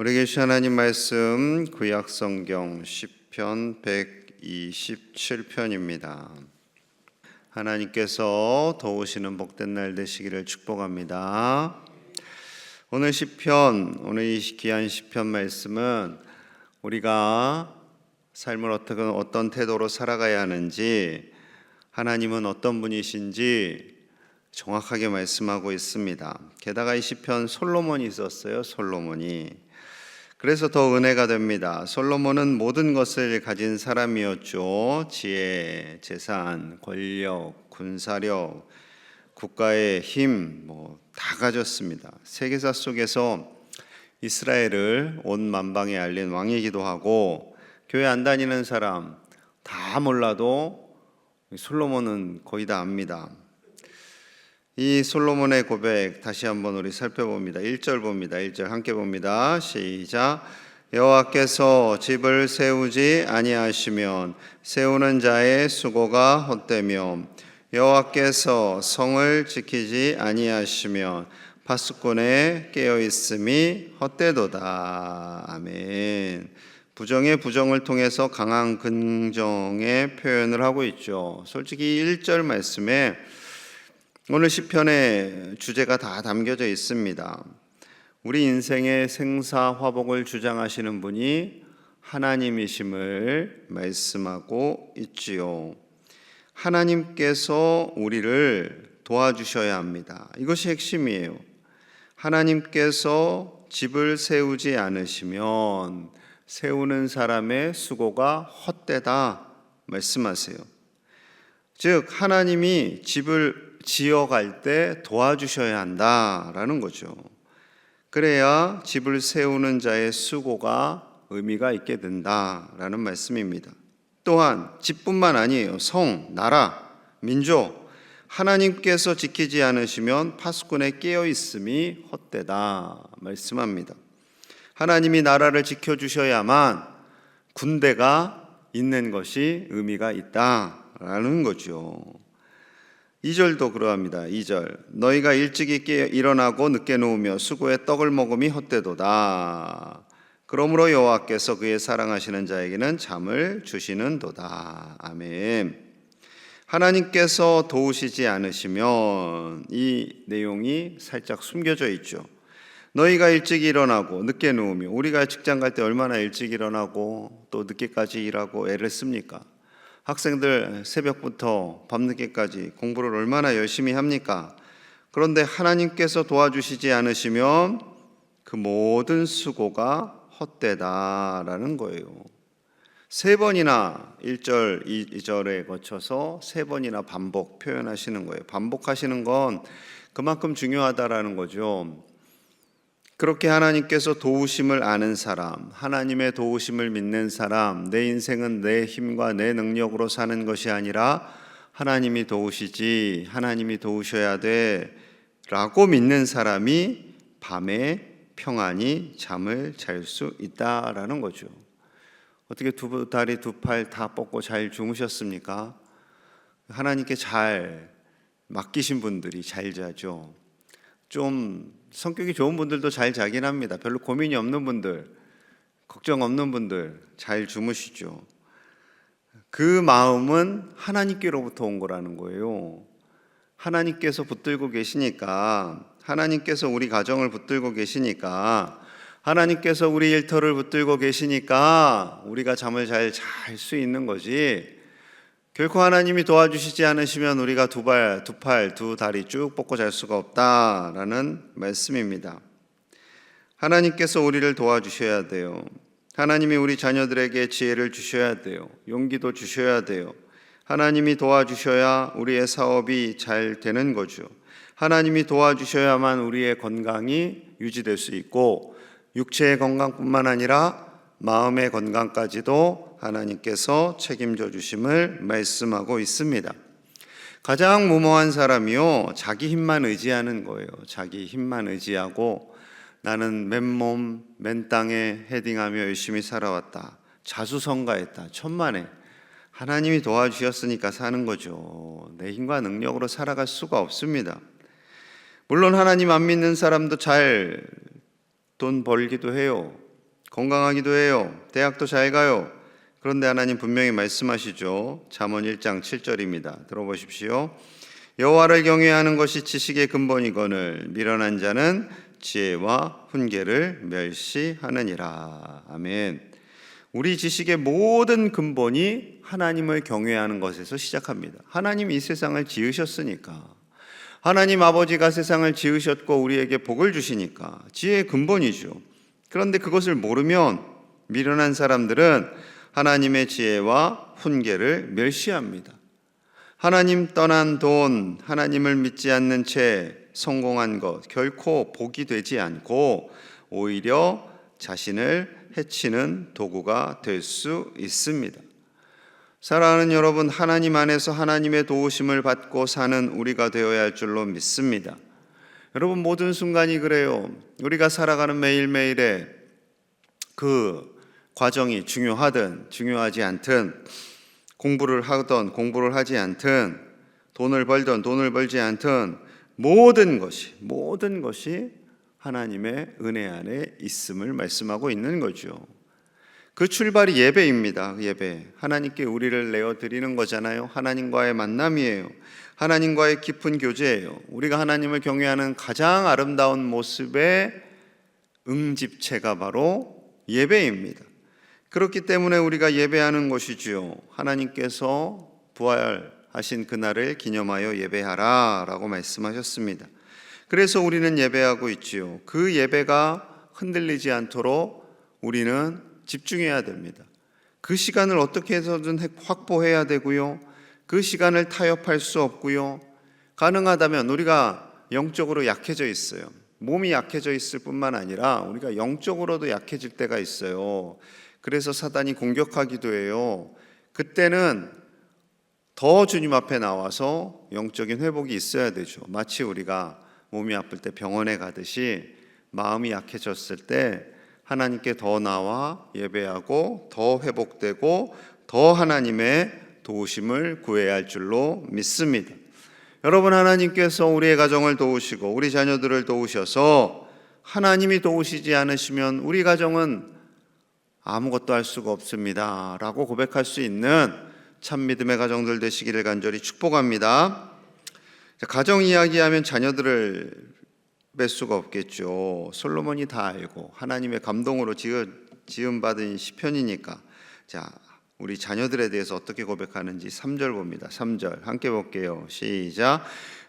우리에게 주신 하나님 말씀 구약성경 시편 127편입니다. 하나님께서 도우시는 복된 날 되시기를 축복합니다. 오늘 이 귀한 시편 말씀은 우리가 삶을 어떤 태도로 살아가야 하는지, 하나님은 어떤 분이신지 정확하게 말씀하고 있습니다. 게다가 이 시편 솔로몬이 있었어요. 그래서 더 은혜가 됩니다. 솔로몬은 모든 것을 가진 사람이었죠. 지혜, 재산, 권력, 군사력, 국가의 힘, 다 가졌습니다. 세계사 속에서 이스라엘을 온 만방에 알린 왕이기도 하고, 교회 안 다니는 사람 다 몰라도 솔로몬은 거의 다 압니다. 이 솔로몬의 고백 다시 한번 우리 살펴봅니다. 1절 봅니다. 1절 함께 봅니다. 시작. 여호와께서 집을 세우지 아니하시면 세우는 자의 수고가 헛되며 여호와께서 성을 지키지 아니하시면 파수꾼의 깨어있음이 헛되도다. 아멘. 부정의 부정을 통해서 강한 긍정의 표현을 하고 있죠. 솔직히 1절 말씀에 오늘 시편의 주제가 다 담겨져 있습니다. 우리 인생의 생사화복을 주장하시는 분이 하나님이심을 말씀하고 있지요. 하나님께서 우리를 도와주셔야 합니다. 이것이 핵심이에요. 하나님께서 집을 세우지 않으시면 세우는 사람의 수고가 헛되다 말씀하세요. 즉 하나님이 집을 지어갈 때 도와주셔야 한다라는 거죠. 그래야 집을 세우는 자의 수고가 의미가 있게 된다라는 말씀입니다. 또한 집뿐만 아니에요. 성, 나라, 민족, 하나님께서 지키지 않으시면 파수꾼의 깨어있음이 헛되다 말씀합니다. 하나님이 나라를 지켜주셔야만 군대가 있는 것이 의미가 있다라는 거죠. 2절도 그러합니다. 2절 너희가 일찍이 일어나고 늦게 누우며 수고의 떡을 먹음이 헛되도다. 그러므로 여호와께서 그의 사랑하시는 자에게는 잠을 주시는도다. 아멘. 하나님께서 도우시지 않으시면 이 내용이 살짝 숨겨져 있죠. 너희가 일찍 일어나고 늦게 누우며, 우리가 직장 갈 때 얼마나 일찍 일어나고 또 늦게까지 일하고 애를 씁니까? 학생들 새벽부터 밤늦게까지 공부를 얼마나 열심히 합니까? 그런데 하나님께서 도와주시지 않으시면 그 모든 수고가 헛되다라는 거예요. 3번이나 1절, 2절에 거쳐서 3번이나 반복 표현하시는 거예요. 반복하시는 건 그만큼 중요하다라는 거죠. 그렇게 하나님께서 도우심을 아는 사람, 하나님의 도우심을 믿는 사람, 내 인생은 내 힘과 내 능력으로 사는 것이 아니라 하나님이 도우시지, 하나님이 도우셔야 돼 라고 믿는 사람이 밤에 평안히 잠을 잘 수 있다라는 거죠. 어떻게 두 다리 두 팔 다 뻗고 잘 주무셨습니까? 하나님께 잘 맡기신 분들이 잘 자죠. 좀 성격이 좋은 분들도 잘 자긴 합니다. 별로 고민이 없는 분들, 걱정 없는 분들 잘 주무시죠. 그 마음은 하나님께로부터 온 거라는 거예요. 하나님께서 붙들고 계시니까, 하나님께서 우리 가정을 붙들고 계시니까, 하나님께서 우리 일터를 붙들고 계시니까 우리가 잠을 잘 잘 수 있는 거지, 결코 하나님이 도와주시지 않으시면 우리가 두 팔, 두 다리 쭉 뻗고 잘 수가 없다라는 말씀입니다. 하나님께서 우리를 도와주셔야 돼요. 하나님이 우리 자녀들에게 지혜를 주셔야 돼요. 용기도 주셔야 돼요. 하나님이 도와주셔야 우리의 사업이 잘 되는 거죠. 하나님이 도와주셔야만 우리의 건강이 유지될 수 있고, 육체의 건강뿐만 아니라 마음의 건강까지도 하나님께서 책임져 주심을 말씀하고 있습니다. 가장 무모한 사람이요, 자기 힘만 의지하는 거예요. 자기 힘만 의지하고 나는 맨몸 맨땅에 헤딩하며 열심히 살아왔다, 자수성가했다, 천만에 하나님이 도와주셨으니까 사는 거죠. 내 힘과 능력으로 살아갈 수가 없습니다. 물론 하나님 안 믿는 사람도 잘 돈 벌기도 해요. 건강하기도 해요. 대학도 잘 가요. 그런데 하나님 분명히 말씀하시죠. 잠언 1장 7절입니다. 들어보십시오. 여호와를 경외하는 것이 지식의 근본이거늘 미련한 자는 지혜와 훈계를 멸시하느니라. 아멘. 우리 지식의 모든 근본이 하나님을 경외하는 것에서 시작합니다. 하나님 이 세상을 지으셨으니까, 하나님 아버지가 세상을 지으셨고 우리에게 복을 주시니까 지혜의 근본이죠. 그런데 그것을 모르면 미련한 사람들은 하나님의 지혜와 훈계를 멸시합니다. 하나님 떠난 돈, 하나님을 믿지 않는 채 성공한 것 결코 복이 되지 않고 오히려 자신을 해치는 도구가 될 수 있습니다. 사랑하는 여러분, 하나님 안에서 하나님의 도우심을 받고 사는 우리가 되어야 할 줄로 믿습니다. 여러분, 모든 순간이 그래요. 우리가 살아가는 매일매일에 그 과정이 중요하든 중요하지 않든, 공부를 하든 공부를 하지 않든, 돈을 벌든 돈을 벌지 않든 모든 것이 하나님의 은혜 안에 있음을 말씀하고 있는 거죠. 그 출발이 예배입니다. 예배. 하나님께 우리를 내어드리는 거잖아요. 하나님과의 만남이에요. 하나님과의 깊은 교제예요. 우리가 하나님을 경외하는 가장 아름다운 모습의 응집체가 바로 예배입니다. 그렇기 때문에 우리가 예배하는 것이지요. 하나님께서 부활하신 그날을 기념하여 예배하라 라고 말씀하셨습니다. 그래서 우리는 예배하고 있지요. 그 예배가 흔들리지 않도록 우리는 집중해야 됩니다. 그 시간을 어떻게 해서든 확보해야 되고요. 그 시간을 타협할 수 없고요. 가능하다면 우리가 영적으로 약해져 있어요. 몸이 약해져 있을 뿐만 아니라 우리가 영적으로도 약해질 때가 있어요. 그래서 사단이 공격하기도 해요. 그때는 더 주님 앞에 나와서 영적인 회복이 있어야 되죠. 마치 우리가 몸이 아플 때 병원에 가듯이 마음이 약해졌을 때 하나님께 더 나와 예배하고 더 회복되고 더 하나님의 도우심을 구해야 할 줄로 믿습니다. 여러분, 하나님께서 우리의 가정을 도우시고 우리 자녀들을 도우셔서 하나님이 도우시지 않으시면 우리 가정은 아무것도 할 수가 없습니다 라고 고백할 수 있는 참 믿음의 가정들 되시기를 간절히 축복합니다. 가정 이야기하면 자녀들을 뺄 수가 없겠죠. 솔로몬이 다 알고 하나님의 감동으로 지음받은 시편이니까. 자, 우리 자녀들에 대해서 어떻게 고백하는지 3절 봅니다. 3절 함께 볼게요. 시작.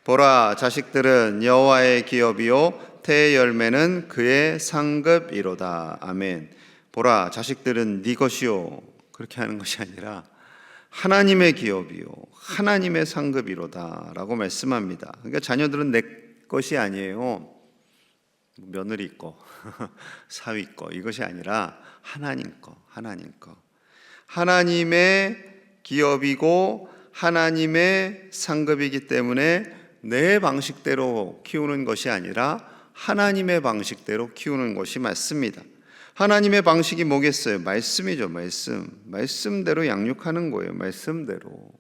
보라, 자식들은 여호와의 기업이요 태의 열매는 그의 상급이로다. 아멘. 보라, 자식들은 네 것이요, 그렇게 하는 것이 아니라 하나님의 기업이요 하나님의 상급이로다 라고 말씀합니다. 그러니까 자녀들은 내 것이 아니에요. 며느리 거 사위 거 이것이 아니라 하나님 거. 하나님의 기업이고 하나님의 상급이기 때문에 내 방식대로 키우는 것이 아니라 하나님의 방식대로 키우는 것이 맞습니다. 하나님의 방식이 뭐겠어요? 말씀이죠. 말씀대로 양육하는 거예요. 말씀대로.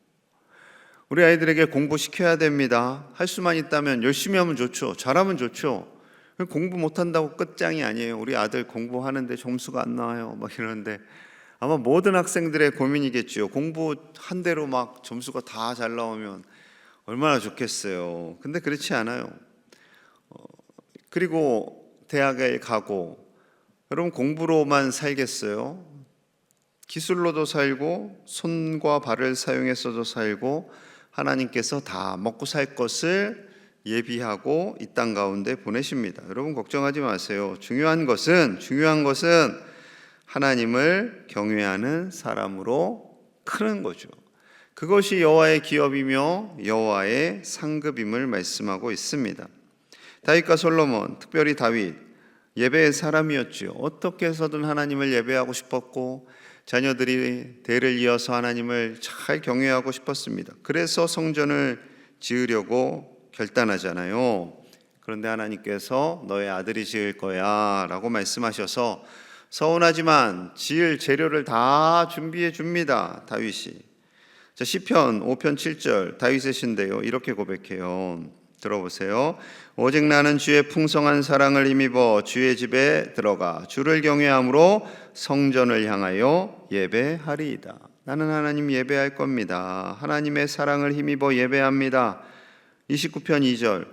우리 아이들에게 공부시켜야 됩니다. 할 수만 있다면 열심히 하면 좋죠. 잘하면 좋죠. 공부 못한다고 끝장이 아니에요. 우리 아들 공부하는데 점수가 안 나와요 막 이러는데 아마 모든 학생들의 고민이겠죠. 공부한 대로 막 점수가 다 잘 나오면 얼마나 좋겠어요. 근데 그렇지 않아요. 그리고 대학에 가고, 여러분 공부로만 살겠어요? 기술로도 살고 손과 발을 사용해서도 살고 하나님께서 다 먹고 살 것을 예비하고 이 땅 가운데 보내십니다. 여러분 걱정하지 마세요. 중요한 것은 하나님을 경외하는 사람으로 크는 거죠. 그것이 여호와의 기업이며 여호와의 상급임을 말씀하고 있습니다. 다윗과 솔로몬, 특별히 다윗, 예배의 사람이었지요. 어떻게 해서든 하나님을 예배하고 싶었고 자녀들이 대를 이어서 하나님을 잘 경외하고 싶었습니다. 그래서 성전을 지으려고 결단하잖아요. 그런데 하나님께서 너의 아들이 지을 거야 라고 말씀하셔서 서운하지만 지을 재료를 다 준비해 줍니다. 다윗이. 자, 시편 5편 7절 다윗의 시인데요. 이렇게 고백해요. 들어보세요. 오직 나는 주의 풍성한 사랑을 힘입어 주의 집에 들어가 주를 경외함으로 성전을 향하여 예배하리이다. 나는 하나님 예배할 겁니다. 하나님의 사랑을 힘입어 예배합니다. 29편 2절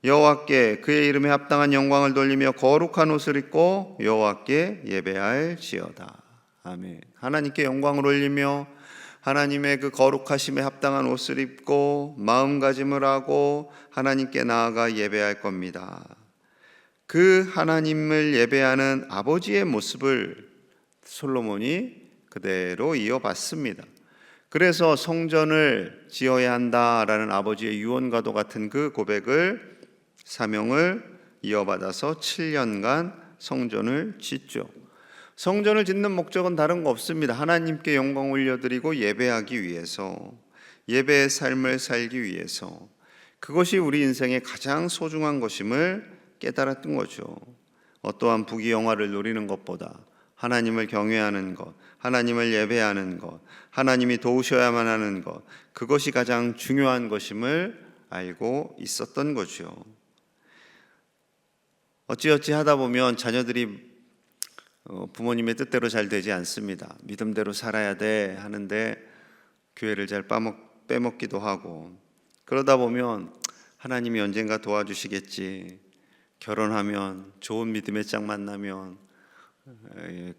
여호와께 그의 이름에 합당한 영광을 돌리며 거룩한 옷을 입고 여호와께 예배할지어다. 아멘. 하나님께 영광을 올리며 하나님의 그 거룩하심에 합당한 옷을 입고 마음가짐을 하고 하나님께 나아가 예배할 겁니다. 그 하나님을 예배하는 아버지의 모습을 솔로몬이 그대로 이어받습니다. 그래서 성전을 지어야 한다라는 아버지의 유언과도 같은 그 고백을 사명을 이어받아서 7년간 성전을 짓죠. 성전을 짓는 목적은 다른 거 없습니다. 하나님께 영광 올려드리고 예배하기 위해서, 예배의 삶을 살기 위해서, 그것이 우리 인생의 가장 소중한 것임을 깨달았던 거죠. 어떠한 부귀영화를 누리는 것보다 하나님을 경외하는 것, 하나님을 예배하는 것, 하나님이 도우셔야만 하는 것, 그것이 가장 중요한 것임을 알고 있었던 거죠. 어찌어찌 하다 보면 자녀들이 부모님의 뜻대로 잘 되지 않습니다. 믿음대로 살아야 돼 하는데 교회를 잘 빼먹기도 하고, 그러다 보면 하나님이 언젠가 도와주시겠지, 결혼하면 좋은 믿음의 짝 만나면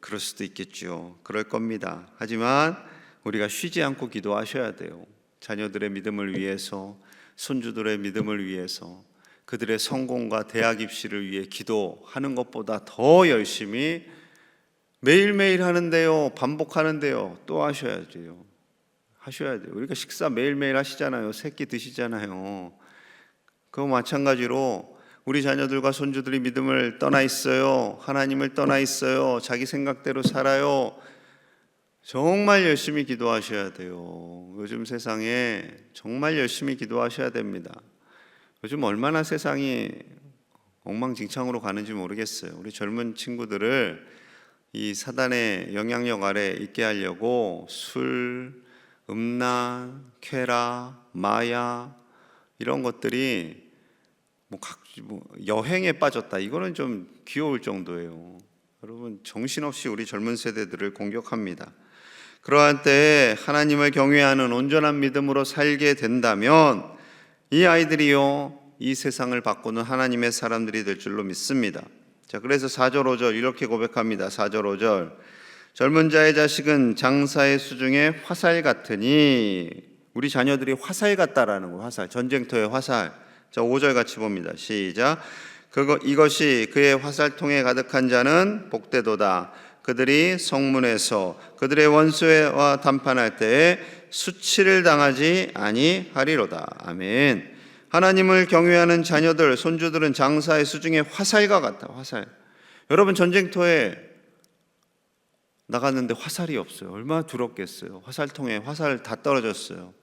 그럴 수도 있겠죠. 그럴 겁니다. 하지만 우리가 쉬지 않고 기도하셔야 돼요. 자녀들의 믿음을 위해서, 손주들의 믿음을 위해서, 그들의 성공과 대학 입시를 위해 기도하는 것보다 더 열심히 매일매일 하는데요, 반복하는데요, 또 하셔야 돼요. 우리가 식사 매일매일 하시잖아요. 새끼 드시잖아요. 그거 마찬가지로 우리 자녀들과 손주들이 믿음을 떠나 있어요. 하나님을 떠나 있어요. 자기 생각대로 살아요. 정말 열심히 기도하셔야 돼요. 요즘 세상에 정말 열심히 기도하셔야 됩니다. 요즘 얼마나 세상이 엉망진창으로 가는지 모르겠어요. 우리 젊은 친구들을 이 사단의 영향력 아래 있게 하려고 술, 음란, 쾌락, 마약 이런 것들이 여행에 빠졌다, 이거는 좀 귀여울 정도예요. 여러분, 정신없이 우리 젊은 세대들을 공격합니다. 그러한 때에 하나님을 경외하는 온전한 믿음으로 살게 된다면 이 아이들이요, 이 세상을 바꾸는 하나님의 사람들이 될 줄로 믿습니다. 자, 그래서 4절 5절 이렇게 고백합니다. 4절 5절 젊은 자의 자식은 장사의 수중에 화살 같으니, 우리 자녀들이 화살 같다라는 거예요. 화살, 전쟁터의 화살. 자, 5절 같이 봅니다. 시작. 이것이 그의 화살통에 가득한 자는 복되도다. 그들이 성문에서 그들의 원수와 담판할 때에 수치를 당하지 아니하리로다. 아멘. 하나님을 경외하는 자녀들, 손주들은 장사의 수중에 화살과 같다. 화살. 여러분, 전쟁터에 나갔는데 화살이 없어요. 얼마나 두렵겠어요. 화살통에 화살 다 떨어졌어요.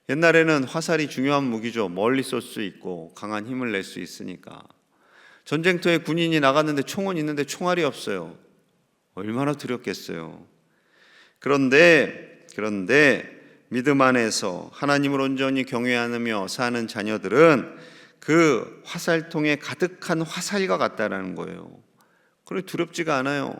옛날에는 화살이 중요한 무기죠. 멀리 쏠 수 있고 강한 힘을 낼 수 있으니까. 전쟁터에 군인이 나갔는데 총은 있는데 총알이 없어요. 얼마나 두렵겠어요. 그런데 믿음 안에서 하나님을 온전히 경외하며 사는 자녀들은 그 화살통에 가득한 화살과 같다라는 거예요. 그래, 두렵지가 않아요.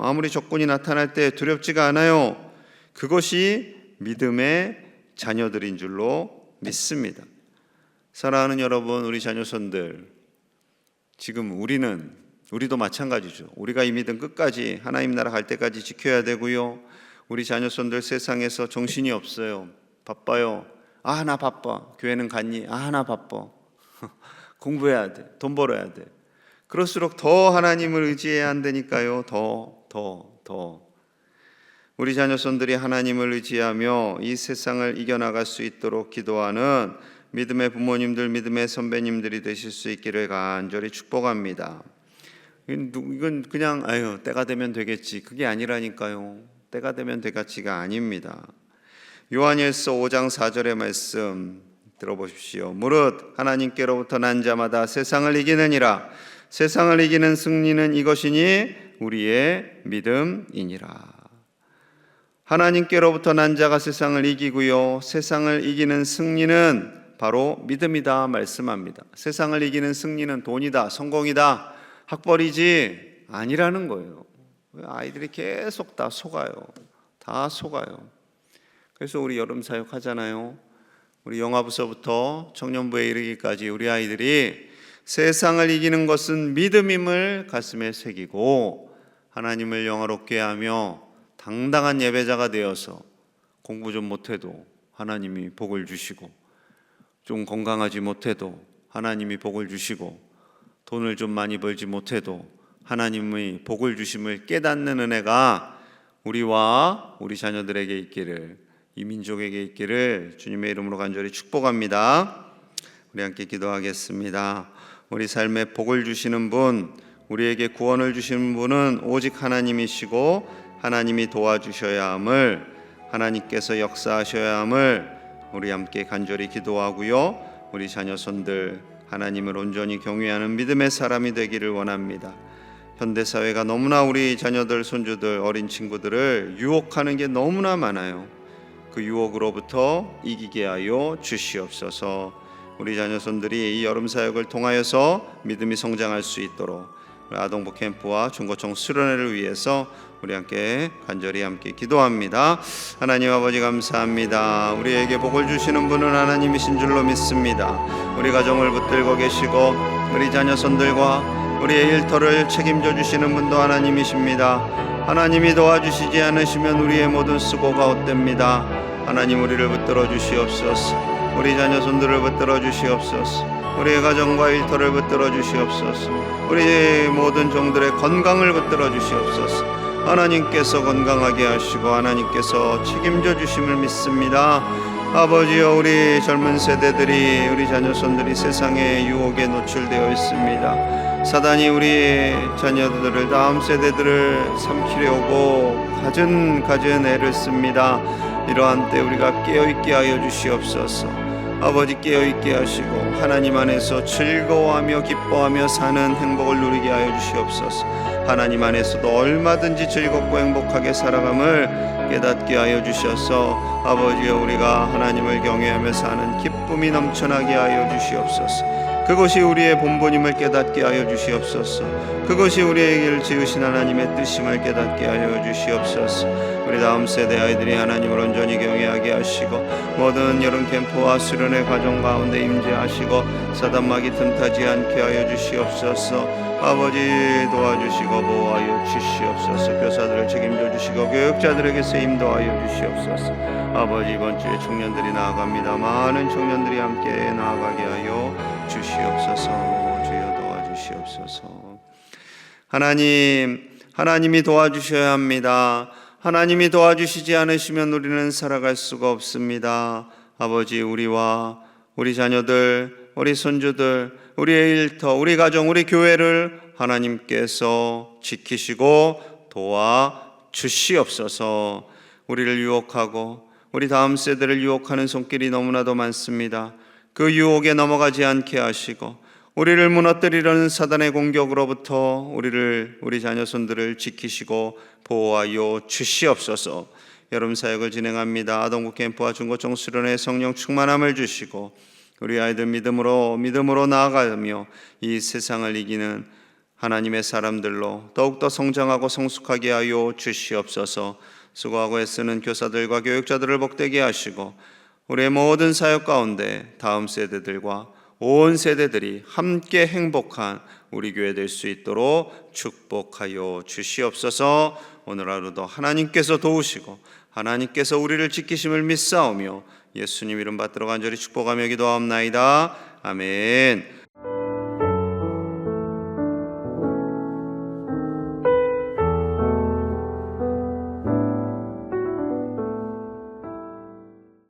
아무리 적군이 나타날 때 두렵지가 않아요. 그것이 믿음의 자녀들인 줄로 믿습니다. 사랑하는 여러분, 우리 자녀손들, 지금 우리도 마찬가지죠. 우리가 이 믿음 끝까지 하나님 나라 갈 때까지 지켜야 되고요. 우리 자녀손들 세상에서 정신이 없어요. 바빠요. 나 바빠. 교회는 갔니? 나 바빠. 공부해야 돼. 돈 벌어야 돼. 그럴수록 더 하나님을 의지해야 한다니까요. 더. 우리 자녀손들이 하나님을 의지하며 이 세상을 이겨나갈 수 있도록 기도하는 믿음의 부모님들, 믿음의 선배님들이 되실 수 있기를 간절히 축복합니다. 이건 그냥 때가 되면 되겠지, 그게 아니라니까요. 때가 되면 되겠지가 아닙니다. 요한일서 5장 4절의 말씀 들어보십시오. 무릇 하나님께로부터 난 자마다 세상을 이기느니라. 세상을 이기는 승리는 이것이니 우리의 믿음이니라. 하나님께로부터 난 자가 세상을 이기고요, 세상을 이기는 승리는 바로 믿음이다 말씀합니다. 세상을 이기는 승리는 돈이다, 성공이다, 학벌이지 아니라는 거예요. 아이들이 계속 다 속아요. 다 속아요. 그래서 우리 여름 사역 하잖아요. 우리 영아부서부터 청년부에 이르기까지 우리 아이들이 세상을 이기는 것은 믿음임을 가슴에 새기고 하나님을 영화롭게 하며 당당한 예배자가 되어서 공부 좀 못해도 하나님이 복을 주시고, 좀 건강하지 못해도 하나님이 복을 주시고, 돈을 좀 많이 벌지 못해도 하나님의 복을 주심을 깨닫는 은혜가 우리와 우리 자녀들에게 있기를, 이 민족에게 있기를 주님의 이름으로 간절히 축복합니다. 우리 함께 기도하겠습니다. 우리 삶에 복을 주시는 분, 우리에게 구원을 주시는 분은 오직 하나님이시고 하나님이 도와주셔야 함을, 하나님께서 역사하셔야 함을 우리 함께 간절히 기도하고요. 우리 자녀손들 하나님을 온전히 경외하는 믿음의 사람이 되기를 원합니다. 현대사회가 너무나 우리 자녀들, 손주들, 어린 친구들을 유혹하는 게 너무나 많아요. 그 유혹으로부터 이기게 하여 주시옵소서. 우리 자녀손들이 이 여름 사역을 통하여서 믿음이 성장할 수 있도록 아동부 캠프와 중고청 수련회를 위해서 우리 함께 간절히 함께 기도합니다. 하나님 아버지 감사합니다. 우리에게 복을 주시는 분은 하나님이신 줄로 믿습니다. 우리 가정을 붙들고 계시고 우리 자녀손들과 우리의 일터를 책임져 주시는 분도 하나님이십니다. 하나님이 도와주시지 않으시면 우리의 모든 수고가 헛됩니다. 하나님 우리를 붙들어 주시옵소서. 우리 자녀손들을 붙들어 주시옵소서. 우리의 가정과 일터를 붙들어 주시옵소서. 우리의 모든 종들의 건강을 붙들어 주시옵소서. 하나님께서 건강하게 하시고 하나님께서 책임져 주심을 믿습니다. 아버지여, 우리 젊은 세대들이, 우리 자녀손들이 세상의 유혹에 노출되어 있습니다. 사단이 우리 자녀들을, 다음 세대들을 삼키려고 갖은 애를 씁니다. 이러한 때 우리가 깨어있게 하여 주시옵소서. 아버지, 깨어있게 하시고 하나님 안에서 즐거워하며 기뻐하며 사는 행복을 누리게 하여 주시옵소서. 하나님 안에서도 얼마든지 즐겁고 행복하게 살아감을 깨닫게 하여 주셔서 아버지여, 우리가 하나님을 경외하며 사는 기쁨이 넘쳐나게 하여 주시옵소서. 그것이 우리의 본분임을 깨닫게 하여 주시옵소서. 그것이 우리에게 지으신 하나님의 뜻임을 깨닫게 하여 주시옵소서. 우리 다음 세대 아이들이 하나님을 온전히 경외하게 하시고 모든 여름 캠프와 수련회 과정 가운데 임재하시고 사단마귀 틈타지 않게 하여 주시옵소서. 아버지, 도와주시고 보호하여 주시옵소서. 교사들을 책임져 주시고 교육자들에게 세임 도하여 주시옵소서. 아버지, 이번 주에 청년들이 나아갑니다. 많은 청년들이 함께 나아가게 하여 주시옵소서. 주여 도와주시옵소서. 하나님이 도와주셔야 합니다. 하나님이 도와주시지 않으시면 우리는 살아갈 수가 없습니다. 아버지, 우리와 우리 자녀들, 우리 손주들, 우리의 일터, 우리 가정, 우리 교회를 하나님께서 지키시고 도와주시옵소서. 우리를 유혹하고 우리 다음 세대를 유혹하는 손길이 너무나도 많습니다. 그 유혹에 넘어가지 않게 하시고 우리를 무너뜨리려는 사단의 공격으로부터 우리 자녀손들을 지키시고 보호하여 주시옵소서. 여름 사역을 진행합니다. 아동부 캠프와 중고청 수련회 성령 충만함을 주시고 우리 아이들 믿음으로 나아가며 이 세상을 이기는 하나님의 사람들로 더욱더 성장하고 성숙하게 하여 주시옵소서. 수고하고 애쓰는 교사들과 교육자들을 복되게 하시고 우리의 모든 사역 가운데 다음 세대들과 온 세대들이 함께 행복한 우리 교회 될 수 있도록 축복하여 주시옵소서. 오늘 하루도 하나님께서 도우시고 하나님께서 우리를 지키심을 믿사오며 예수님 이름 받들어 간절히 축복하며 기도하옵나이다. 아멘.